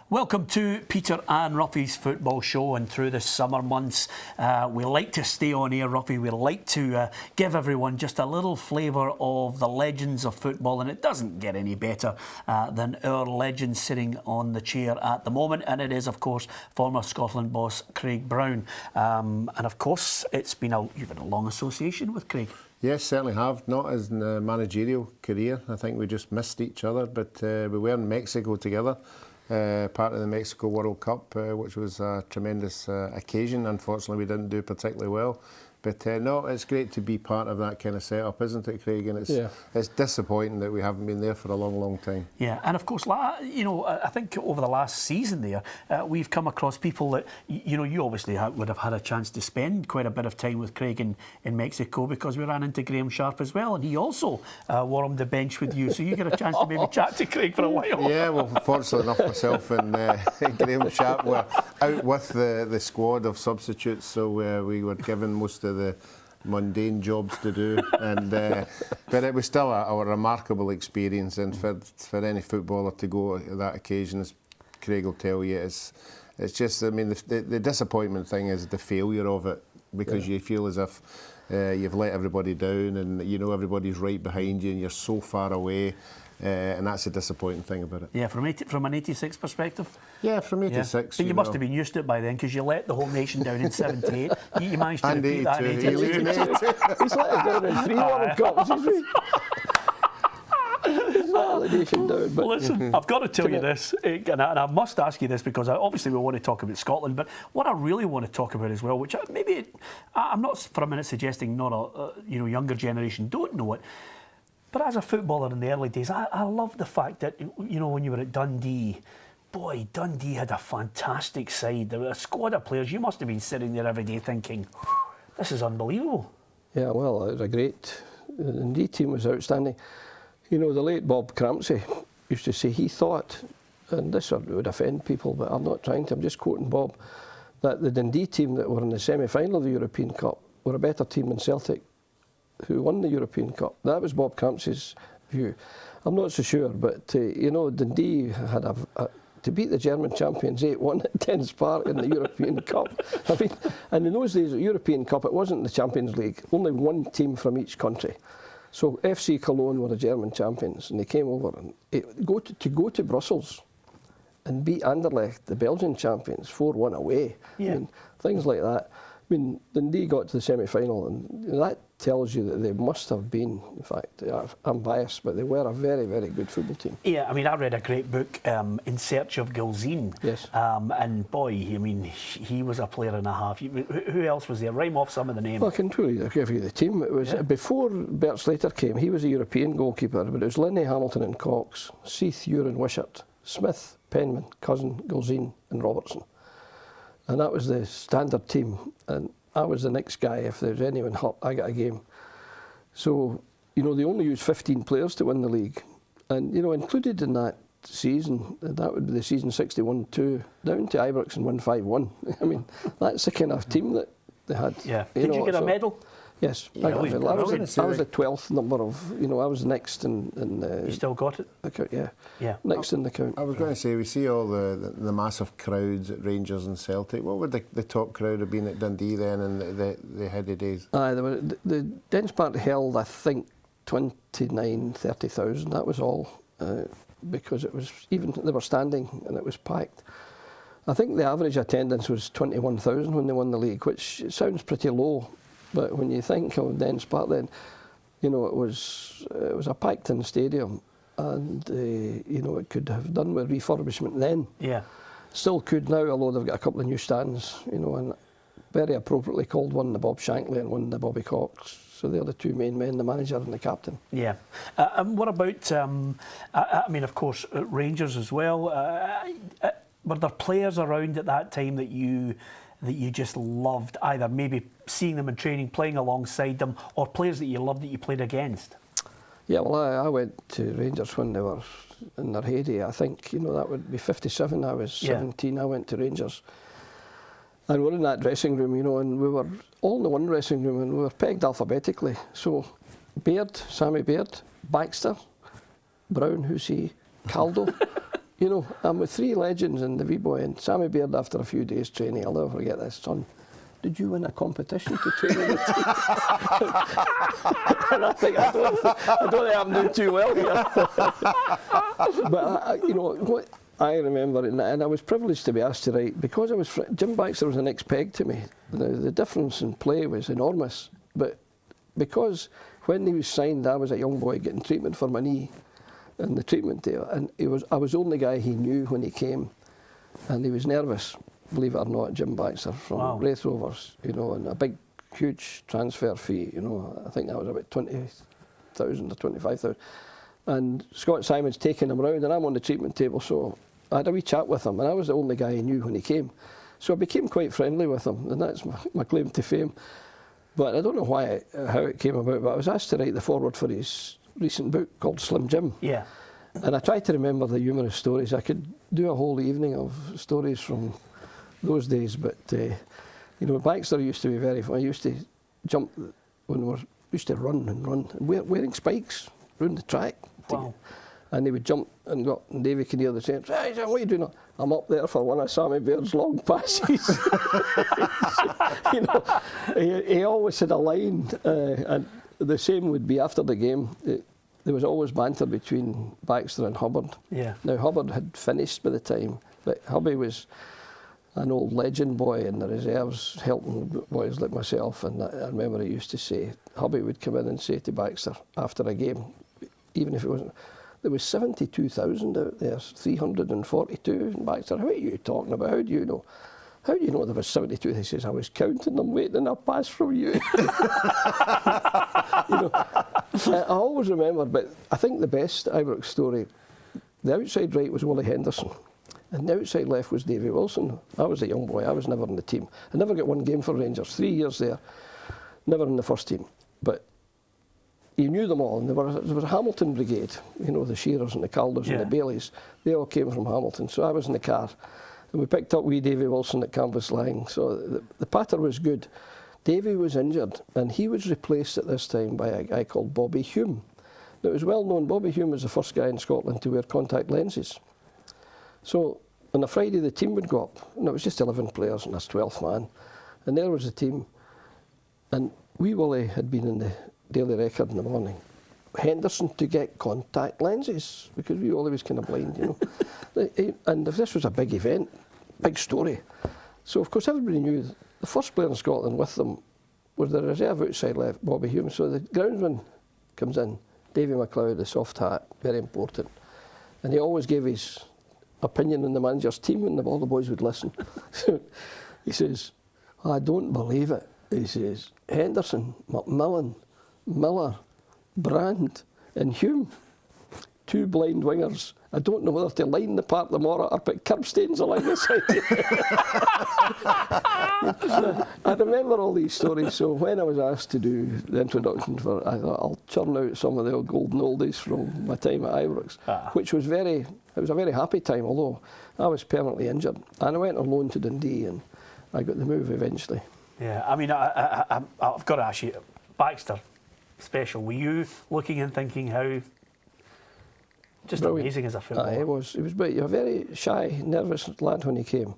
Welcome to Peter and Roughie's football show, and through the summer months we like to stay on air, Roughie. We like to give everyone just a little flavour of the legends of football, and it doesn't get any better than our legend sitting on the chair at the moment, and it is of course former Scotland boss Craig Brown, and of course you've had a long association with Craig. Yes, certainly have. Not as in a managerial career. I think we just missed each other, but we were in Mexico together. Part of the Mexico World Cup, which was a tremendous occasion. Unfortunately, we didn't do particularly well. But no, it's great to be part of that kind of setup, isn't it, Craig? And it's disappointing that we haven't been there for a long, long time. Yeah, and of course, I think over the last season there, we've come across people that, you obviously would have had a chance to spend quite a bit of time with Craig in Mexico, because we ran into Graham Sharp as well, and he also warmed the bench with you, so you get a chance to maybe chat to Craig for a while. Yeah, well, fortunately enough, myself and Graham Sharp were out with the squad of substitutes, so we were given most of the mundane jobs to do, and but it was still a remarkable experience, and for any footballer to go at that occasion, as Craig will tell you, it's just, I mean, the disappointment thing is the failure of it, because you feel as if you've let everybody down, and everybody's right behind you and you're so far away. And that's a disappointing thing about it. Yeah, from an 86 perspective? Yeah, from 86. But you must have been used to it by then, because you let the whole nation down in 78. You managed to repeat that in 82. He's let us down in 3 World Cups, isn't he? He's let the nation down. But listen, I've got to tell you this, and I must ask you this, because obviously we want to talk about Scotland, but what I really want to talk about as well, which I'm not for a minute suggesting not a younger generation don't know it, but as a footballer in the early days, I love the fact that, when you were at Dundee, boy, Dundee had a fantastic side. There were a squad of players. You must have been sitting there every day thinking, this is unbelievable. Yeah, well, it was a great... The Dundee team was outstanding. The late Bob Crampsey used to say he thought, and this would offend people, but I'm not trying to, I'm just quoting Bob, that the Dundee team that were in the semi-final of the European Cup were a better team than Celtic, who won the European Cup. That was Bob Crampsey's view. I'm not so sure, but Dundee had to beat the German champions 8-1 at Tennis Park in the European Cup. I mean, and in those days, the European Cup, it wasn't the Champions League. Only one team from each country. So FC Cologne were the German champions, and they came over and to go to Brussels and beat Anderlecht, the Belgian champions, 4-1 away. Yeah. I mean, things like that. I mean, Dundee got to the semi-final, and that tells you that they must have been, in fact, I'm biased, but they were a very, very good football team. Yeah, I mean, I read a great book, In Search of Gilzean. Yes. And boy, I mean, he was a player and a half. Who else was there? Rhyme off some of the names. Well, I can truly give you the team. It was before Bert Slater came, he was a European goalkeeper, but it was Linney, Hamilton and Cox, Seath, Ewan, Wishart, Smith, Penman, Cousin, Gilzean and Robertson. And that was the standard team, and I was the next guy. If there was anyone hurt, I got a game. So, they only used 15 players to win the league. And, included in that season, that would be the season 61-2, down to Ibrox and win 5-1. I mean, that's the kind of team that they had. Yeah. Did you get a medal? Yes, I got a medal. I was the 12th number of, I was next in you still got it? The count, yeah. Next in the count. I was going to say, we see all the massive crowds at Rangers and Celtic. What would the top crowd have been at Dundee then in the heady days? The Dens Park held, I think, 30,000. That was all, because it was, even they were standing and it was packed. I think the average attendance was 21,000 when they won the league, which sounds pretty low. But when you think of Dens Park then, it was a packed-in stadium, and it could have done with refurbishment then. Yeah. Still could now, although they've got a couple of new stands, and very appropriately called one the Bob Shankly and one the Bobby Cox. So they're the two main men, the manager and the captain. Yeah. And what about, I mean, of course, Rangers as well. Were there players around at that time that you just loved, either maybe seeing them in training, playing alongside them, or players that you loved that you played against? Yeah, well, I went to Rangers when they were in their heyday. I think, that would be 57. I was 17. I went to Rangers. And we're in that dressing room, and we were all in the one dressing room, and we were pegged alphabetically. So, Baird, Sammy Baird, Baxter, Brown, Hussey, Caldo, you know, I'm with three legends in the wee boy, and Sammy Baird, after a few days training, I'll never forget this, son, did you win a competition to train with the team? And I think, I don't think I'm doing too well here. But, you know, what I remember, and I was privileged to be asked to write, because I was, Jim Baxter was the next peg to me. The difference in play was enormous, but because when he was signed, I was a young boy getting treatment for my knee, and the treatment there, and I was the only guy he knew when he came, and he was nervous, believe it or not, Jim Baxter from Wraith Rovers, you know, and a big, huge transfer fee, you know, I think that was about 20,000 or 25,000, and Scott Simon's taking him around, and I'm on the treatment table, so I had a wee chat with him, and I was the only guy he knew when he came, so I became quite friendly with him, and that's my claim to fame. But I don't know how it came about, but I was asked to write the foreword for his recent book called Slim Jim. Yeah. And I tried to remember the humorous stories. I could do a whole evening of stories from those days, but, you know, Baxter used to be very fun. I used to jump when we used to run and wearing spikes around the track. Wow. And he would jump and go up, and Davy can hear the saying, "Hey, what are you doing?" "I'm up there for one of Sammy Baird's long passes." You know, he always had a line, and the same would be after the game. There was always banter between Baxter and Hubbard. Yeah. Now, Hubbard had finished by the time, but Hubby was an old legend boy in the reserves, helping boys like myself, and I remember he used to say, Hubby would come in and say to Baxter after a game, even if it wasn't, there was 72,000 out there, 342. And Baxter, "What are you talking about? How do you know?" "How do you know there was 72? He says, "I was counting them, waiting a pass from you." You know, I always remember, but I think the best Ibrox story, the outside right was Willie Henderson, and the outside left was Davy Wilson. I was a young boy, I was never in the team. I never got one game for Rangers, 3 years there, never in the first team. But he knew them all, and there was a Hamilton brigade, you know, the Shearers and the Calders and the Baileys. They all came from Hamilton, so I was in the car, and we picked up wee Davy Wilson at Cambuslang, so the patter was good. Davy was injured, and he was replaced at this time by a guy called Bobby Hume. Now, it was well known, Bobby Hume was the first guy in Scotland to wear contact lenses. So on a Friday, the team would go up, and it was just 11 players and us 12th man, and there was the team, and wee Willie had been in the Daily Record in the morning. Henderson to get contact lenses, because wee Willie was kind of blind, you know. And this was a big event, big story. So, of course, everybody knew the first player in Scotland with them was the reserve outside left, Bobby Hume. So the groundsman comes in, Davy McLeod, the soft hat, very important. And he always gave his opinion on the manager's team, and all the boys would listen. So he says, "I don't believe it." He says, "Henderson, McMillan, Miller, Brand and Hume, 2 blind wingers. I don't know whether to line the part the Mora or put curb stains along the side." I remember all these stories, so when I was asked to do the introduction I thought I'll churn out some of the golden oldies from my time at Ibrox, which was it was a very happy time, although I was permanently injured. And I went on loan to Dundee, and I got the move eventually. Yeah, I mean, I've got to ask you, Baxter, special. Were you looking and thinking how just brilliant. Amazing as a footballer? He was a very shy, nervous lad when he came,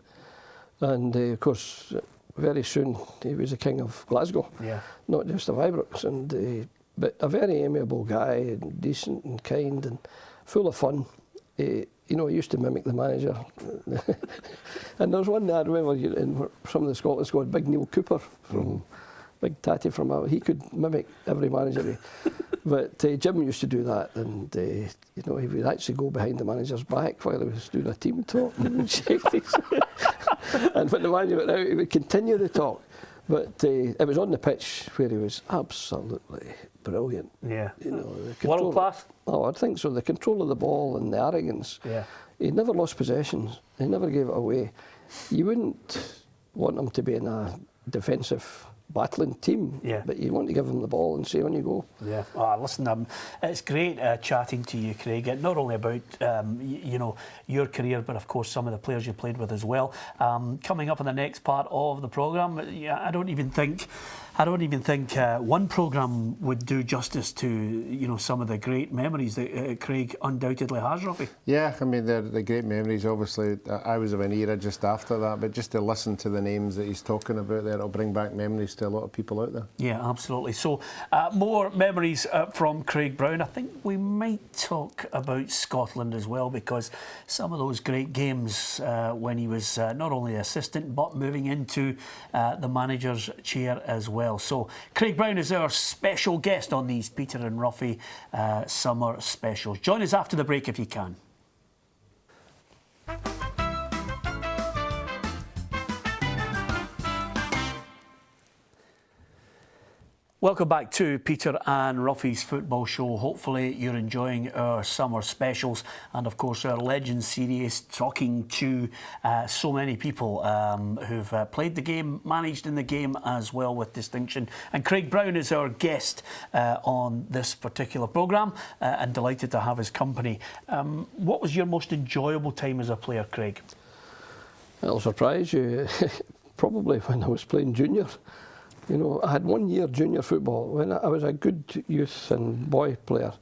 and of course, very soon he was the king of Glasgow, not just of Ibrox, and but a very amiable guy, and decent and kind and full of fun. You know, he used to mimic the manager. And there was one I remember in some of the Scotland squad, big Neil Cooper from. Big tatty from out. He could mimic every manager. But Jim used to do that, and you know, he would actually go behind the manager's back while he was doing a team talk and shake things. And when the manager went out, he would continue the talk. But it was on the pitch where he was absolutely brilliant. Yeah. You know, world class? Oh, I think so. The control of the ball and the arrogance. Yeah. He never lost possessions. He never gave it away. You wouldn't want him to be in a defensive battling team, but you want to give them the ball and say when you go. Yeah, listen, it's great chatting to you, Craig, not only about you know, your career, but of course some of the players you played with as well. Coming up in the next part of the programme, I don't even think I don't even think one programme would do justice to, you know, some of the great memories that Craig undoubtedly has, Roughie. Yeah, I mean, they're the great memories. Obviously, I was of an era just after that, but just to listen to the names that he's talking about there, it'll bring back memories to a lot of people out there. Yeah, absolutely. So, more memories from Craig Brown. I think we might talk about Scotland as well, because some of those great games when he was not only assistant but moving into the manager's chair as well. So Craig Brown is our special guest on these Peter and Roughie summer specials. Join us after the break if you can. Welcome back to Peter and Roughie's Football Show. Hopefully you're enjoying our summer specials and of course our Legends series, talking to so many people who've played the game, managed in the game as well with distinction. And Craig Brown is our guest on this particular programme and delighted to have his company. What was your most enjoyable time as a player, Craig? It'll surprise you, probably when I was playing junior. You know, I had 1 year junior football when I was a good youth and boy player.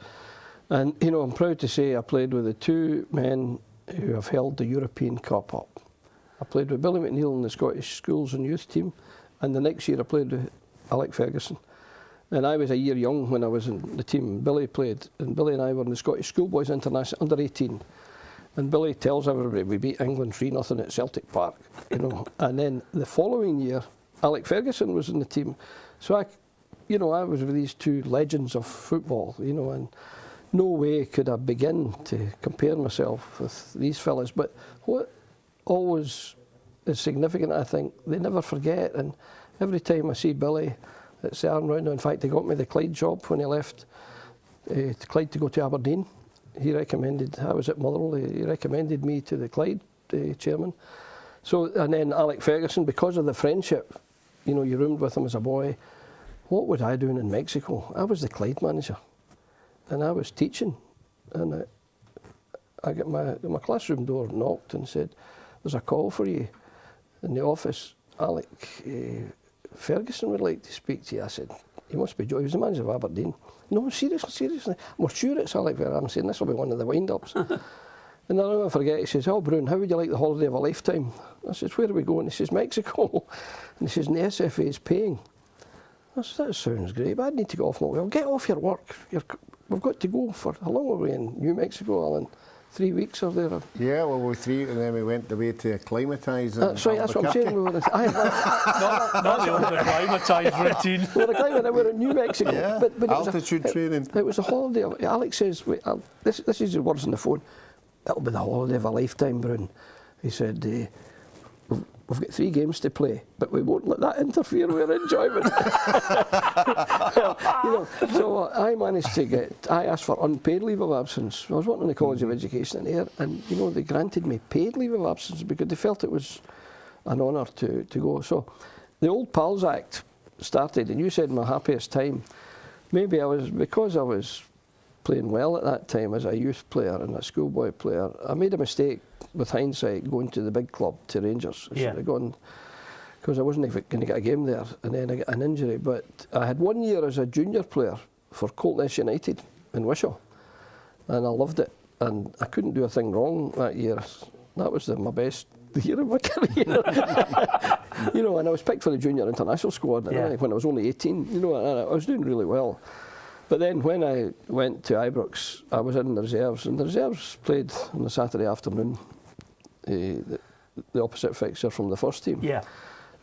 And, you know, I'm proud to say I played with the two men who have held the European Cup up. I played with Billy McNeil in the Scottish schools and youth team, and the next year I played with Alec Ferguson. And I was a year young when I was in the team. Billy played, and Billy and I were in the Scottish Schoolboys International, under 18. And Billy tells everybody we beat England 3-0 at Celtic Park, you know. And then the following year, Alec Ferguson was in the team. So I was with these two legends of football, you know, and no way could I begin to compare myself with these fellas. But what always is significant, I think, they never forget. And every time I see Billy at certain round, in fact, he got me the Clyde job when he left Clyde to go to Aberdeen. He recommended, I was at Motherwell, he recommended me to the Clyde chairman. So, and then Alec Ferguson, because of the friendship, you know, you roomed with him as a boy. What was I doing in Mexico? I was the Clyde manager, and I was teaching. And I got my classroom door knocked and said, "There's a call for you in the office. Alec Ferguson would like to speak to you." I said, "He must be Joe." He was the manager of Aberdeen. "No, seriously. I'm sure it's Alec Ferguson." I'm saying this will be one of the wind-ups. And I'll never forget, he says, "Oh, Brown, how would you like the holiday of a lifetime?" I said, "Where are we going?" He says, "Mexico." And he says, "And the SFA is paying." I said, "That sounds great, but I need to get off my work." "Well, get off your work. We've got to go for, how long were we in New Mexico, Alan? 3 weeks or there?" Yeah, well, we 3, and then we went away to acclimatise. That's right, that's what I'm saying. We were not the old acclimatised routine. We were in New Mexico. Yeah, but altitude training. It was a holiday. Alex says, this is his words on the phone, "It'll be the holiday of a lifetime, Brown." He said, "We've got 3 games to play, but we won't let that interfere with our enjoyment." Well, you know, so I managed to I asked for unpaid leave of absence. I was working in the College of Education in Ayr, and, you know, they granted me paid leave of absence because they felt it was an honour to go. So the Old Pals Act started, and you said my happiest time. Maybe because I was playing well at that time as a youth player and a schoolboy player. I made a mistake with hindsight going to the big club, to Rangers. I should have gone, because I wasn't even going to get a game there, and then I got an injury. But I had 1 year as a junior player for Coltness United in Wishaw, and I loved it, and I couldn't do a thing wrong that year. That was my best year of my career. You know, and I was picked for the junior international squad when I was only 18, you know, and I was doing really well. But then when I went to Ibrox, I was in the reserves, and the reserves played on the Saturday afternoon, the opposite fixture from the first team. Yeah.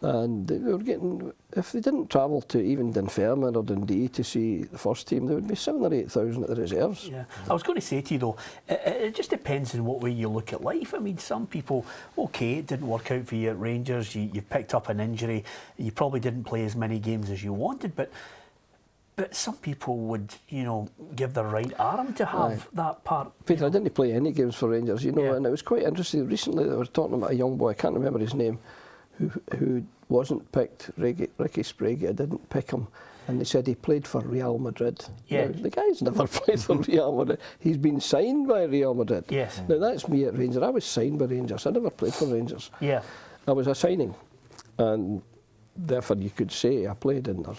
And they were getting, if they didn't travel to even Dunfermline or Dundee to see the first team, there would be 7,000 or 8,000 at the reserves. Yeah. I was going to say to you though, it just depends on what way you look at life. I mean, some people, okay, it didn't work out for you at Rangers, you picked up an injury, you probably didn't play as many games as you wanted, but some people would, you know, give their right arm to have that part. Peter, I didn't play any games for Rangers, you know, and it was quite interesting. Recently, I was talking about a young boy, I can't remember his name, who wasn't picked, Ricky Sprague. I didn't pick him, and they said he played for Real Madrid. Yeah. Now, the guy's never played for Real Madrid. He's been signed by Real Madrid. Yes. Now, that's me at Rangers. I was signed by Rangers. I never played for Rangers. Yeah. I was a signing, and therefore you could say I played in their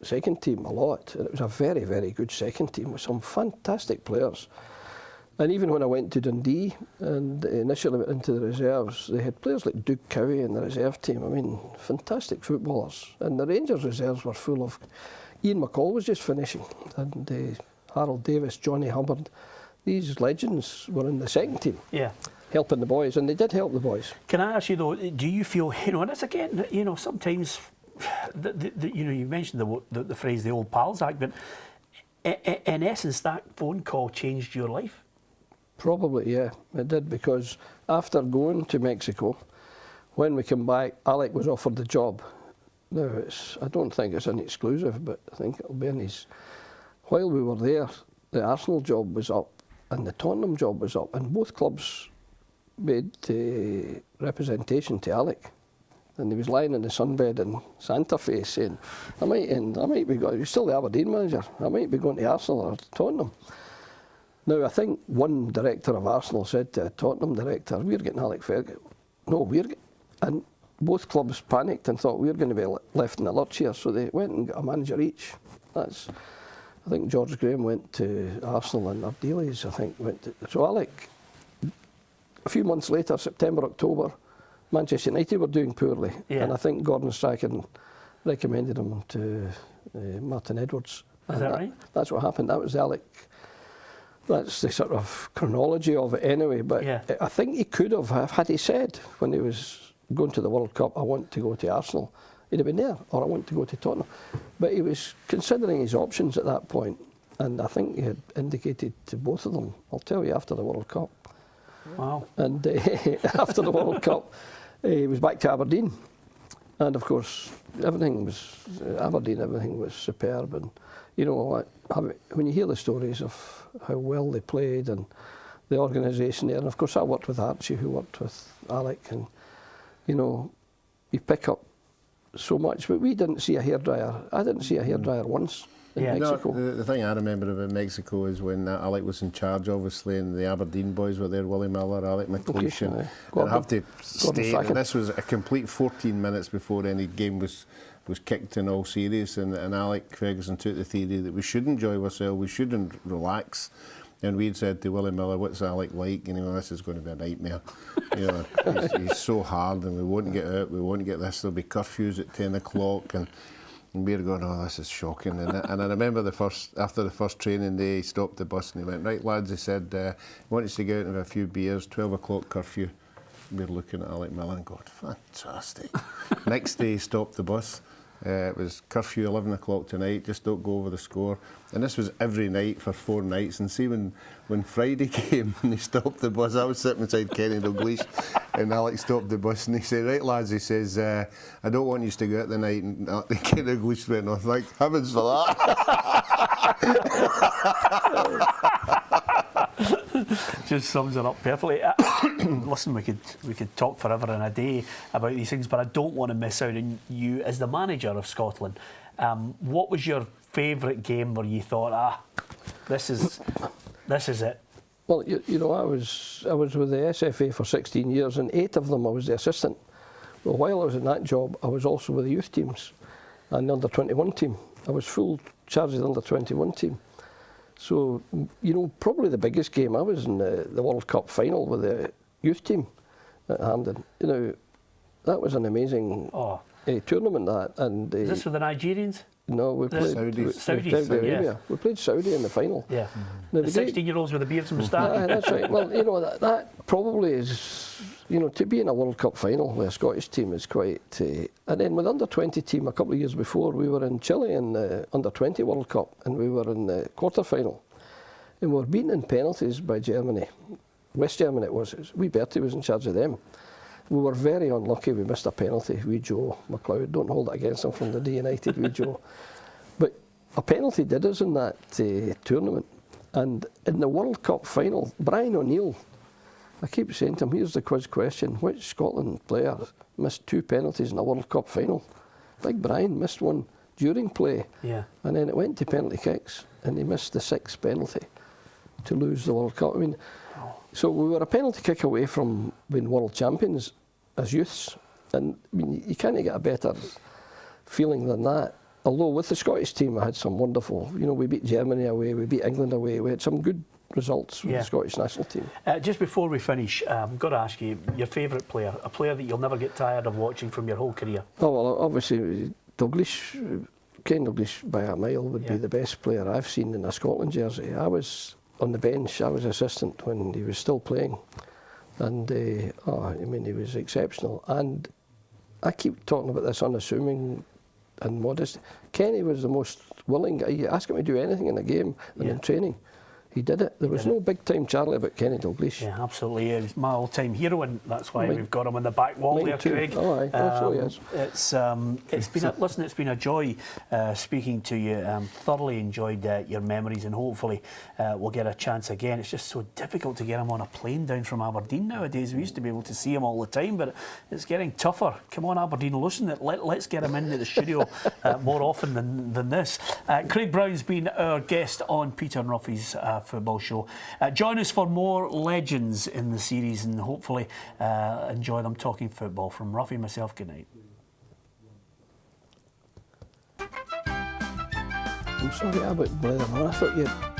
second team a lot, and it was a very, very good second team with some fantastic players. And even when I went to Dundee and initially went into the reserves, they had players like Duke Cowie in the reserve team. I mean, fantastic footballers. And the Rangers reserves were full of... Ian McCall was just finishing, and Harold Davis, Johnny Hubbard. These legends were in the second team. Yeah. Helping the boys, and they did help the boys. Can I ask you though, do you feel, and it's again, sometimes, you mentioned the phrase the old pals act, but in essence that phone call changed your life? Probably, yeah, it did, because after going to Mexico, when we came back, Alec was offered the job. Now, I don't think it's an exclusive, but I think it'll be in his... While we were there, the Arsenal job was up and the Tottenham job was up, and both clubs made representation to Alec. And he was lying in the sunbed in Santa Fe saying, I might be going, he's still the Aberdeen manager, I might be going to Arsenal or Tottenham. Now, I think one director of Arsenal said to a Tottenham director, we're getting Alec Ferguson. No, and both clubs panicked and thought we're going to be left in the lurch here, so they went and got a manager each. I think George Graham went to Arsenal and Ardiles, I think, went to... So Alec, a few months later, September, October, Manchester United were doing poorly, and I think Gordon Strachan recommended him to Martin Edwards. Is that right? That's what happened. That was Alec. That's the sort of chronology of it anyway, but I think he could have, had he said when he was going to the World Cup, I want to go to Arsenal, he'd have been there, or I want to go to Tottenham. But he was considering his options at that point, and I think he had indicated to both of them, I'll tell you, after the World Cup. Wow. And after the World Cup, he was back to Aberdeen. And of course, everything was superb. And you know, when you hear the stories of how well they played and the organisation there, and of course I worked with Archie, who worked with Alec, and you know, you pick up so much. But we didn't see a hairdryer. I didn't see a hairdryer once in Mexico. No, the thing I remember about Mexico is when Alec was in charge, obviously, and the Aberdeen boys were there, Willie Miller, Alec McLeish, and I have to state, and this was a complete 14 minutes before any game was kicked in all series, and Alec Ferguson took the theory that we should enjoy ourselves, we shouldn't relax. And we'd said to Willie Miller, what's Alec like? And he went, this is going to be a nightmare. You know, he's so hard, and we won't get out, we won't get this, there'll be curfews at 10 o'clock, and we're going, oh, this is shocking. And I remember after the first training day, he stopped the bus and he went, right, lads, he said, I want us to go out and have a few beers, 12 o'clock curfew. We're looking at Alec Miller and going, fantastic. Next day, he stopped the bus. It was curfew 11 o'clock tonight, just don't go over the score. And this was every night for 4 nights. And see, when Friday came and he stopped the bus, I was sitting beside Kenny Dalglish, and Alex stopped the bus and he said, right lads, he says, I don't want you to go out the night. And Kenny Dalglish went, oh, thank heavens for that. Just sums it up perfectly. Listen, we could talk forever and a day about these things, but I don't want to miss out on you as the manager of Scotland. What was your favourite game where you thought, this is it? Well, you know, I was with the SFA for 16 years, and 8 of them I was the assistant. Well, while I was in that job, I was also with the youth teams and the under-21 team. I was full charge of the under-21 team. So, you know, probably the biggest game, I was in the World Cup final with the youth team at Hampden. You know, that was an amazing tournament, that. And is this with the Nigerians? No, we played Saudi Arabia. Yeah. We played Saudi in the final. Yeah. Now, the 16-year-olds with the beards and moustache. That's right. Well, you know, that probably is, you know, to be in a World Cup final with a Scottish team is quite... and then with under-20 team, a couple of years before, we were in Chile in the under-20 World Cup, and we were in the quarter-final. And we were beaten in penalties by Germany. West Germany it was. Wee Bertie was in charge of them. We were very unlucky. We missed a penalty. Wee Joe McLeod. Don't hold it against him from the D United, wee Joe. But a penalty did us in that tournament. And in the World Cup final, Brian O'Neill, I keep saying to him, here's the quiz question, which Scotland player missed 2 penalties in a World Cup final? Big Brian missed one during play. Yeah. And then it went to penalty kicks, and he missed the 6th penalty to lose the World Cup. I mean, so we were a penalty kick away from being world champions as youths, and I mean, you can't get a better feeling than that. Although with the Scottish team, I had some wonderful, you know, we beat Germany away, we beat England away, we had some good results with the Scottish national team. Just before we finish, I've got to ask you, your favourite player, a player that you'll never get tired of watching from your whole career? Oh, well, obviously, Douglas, Ken Douglas by a mile would be the best player I've seen in a Scotland jersey. I was on the bench, I was assistant when he was still playing. And, I mean, he was exceptional. And I keep talking about this unassuming and modest. Kenny was the most willing guy. You ask him to do anything in a game and in training, he did it. There was no big time Charlie about Kenny Dalglish. Yeah, absolutely. He's my all-time hero, and that's why we've got him on the back wall there, Craig. Oh, aye, absolutely is. It's been it's been a joy speaking to you. Thoroughly enjoyed your memories, and hopefully we'll get a chance again. It's just so difficult to get him on a plane down from Aberdeen nowadays. We used to be able to see him all the time, but it's getting tougher. Come on, Aberdeen, listen, let's get him into the studio more often than this. Craig Brown's been our guest on Peter Roughie's Football Show. Join us for more legends in the series, and hopefully enjoy them talking football. From Roughie and myself, good night. I'm sorry about Bletherman. I thought you